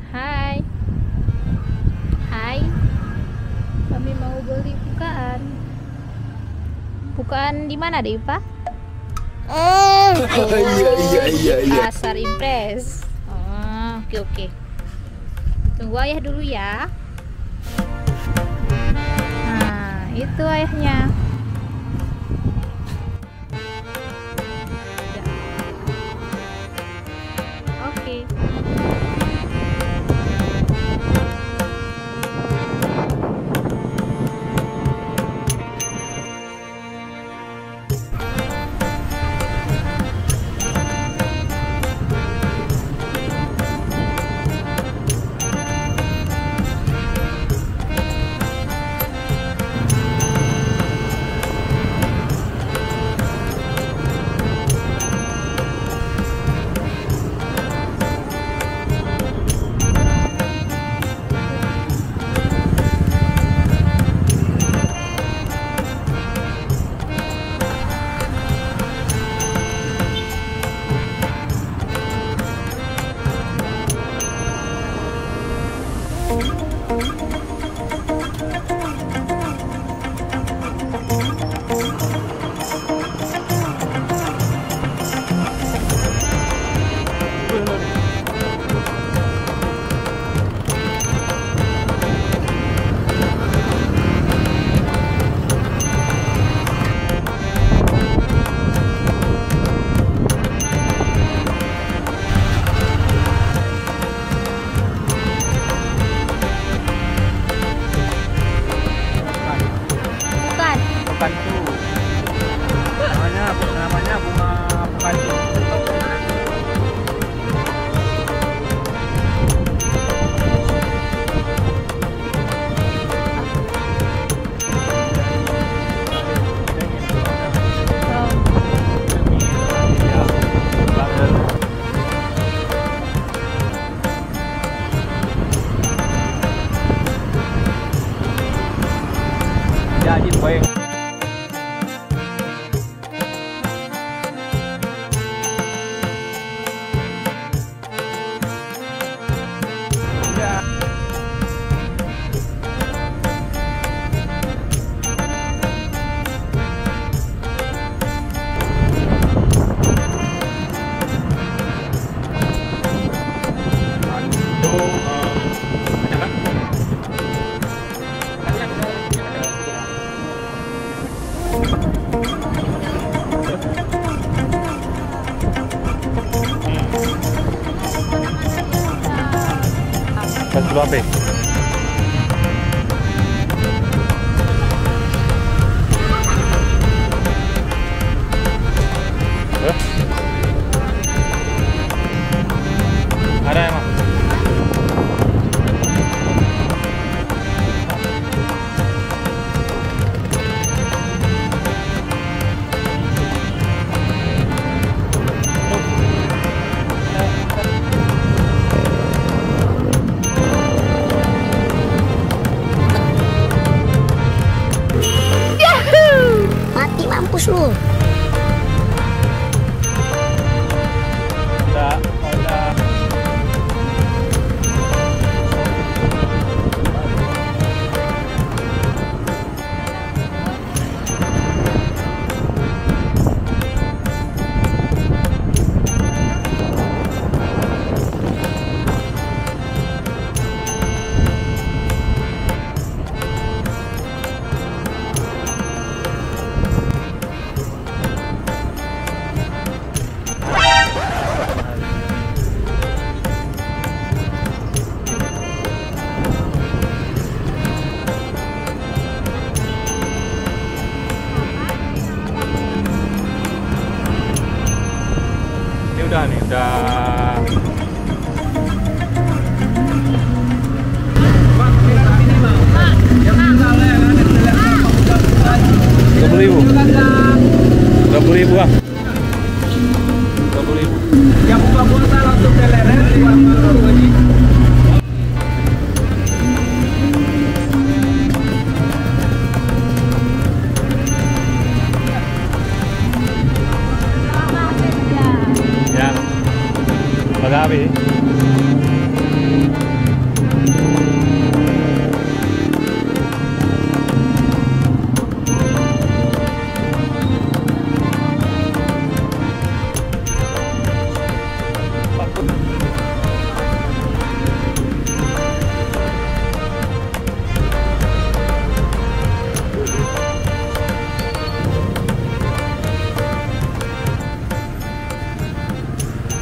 Hai, hai, kami mau beli bukaan. Bukaan di mana, Deva? Oh, Iya. Pasar Impres. Oh, oke. Tunggu ayah dulu ya. Nah, itu ayahnya. Oke. Bukan tuh. Namanya bunga bukan tuh. Jadi baik. Dulu apa? Ada emang? Mati mampus lu. Udah.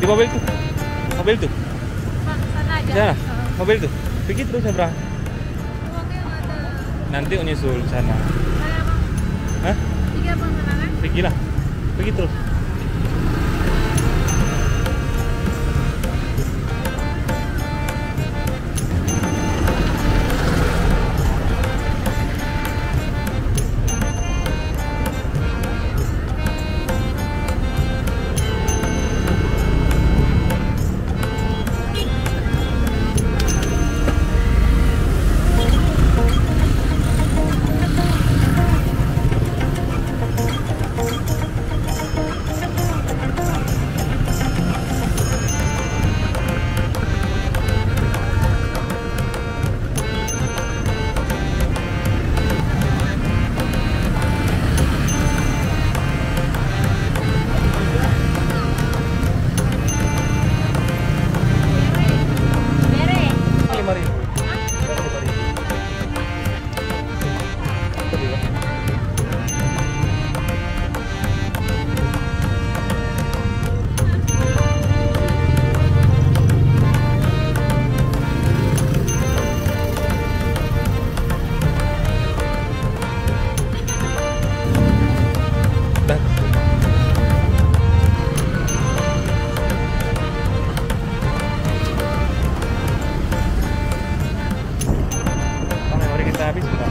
Di mobil tu. Mobil tu. Bang, sana aja. Sana. Mobil tu. Pergi terus seberang. Oke, ada. Nanti nyusul sana. Saya bang. Hah? Tiga bang sana kan? Pergilah. Pergi terus. Bere. 5.000. Dah. Bang, mari kita habis sudah.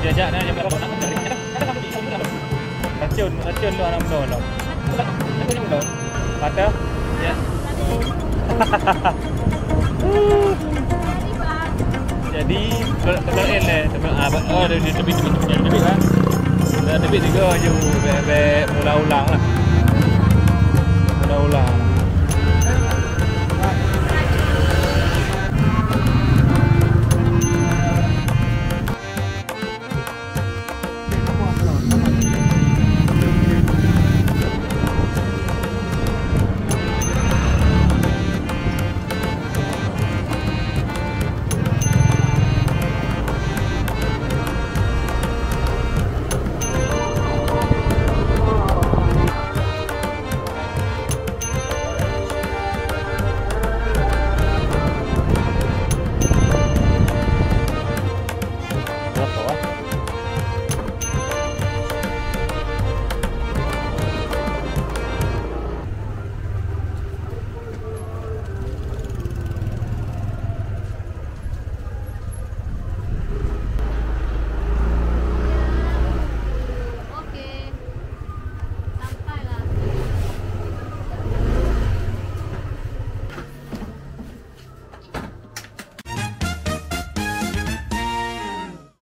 Diajak dia jam berapa nak cari? Racun lu anak muda lo. Kata? Ya. Jadi kalau ele oh dia tebik kan. Dah tebik juga je mula ulang lah. Mula ulang.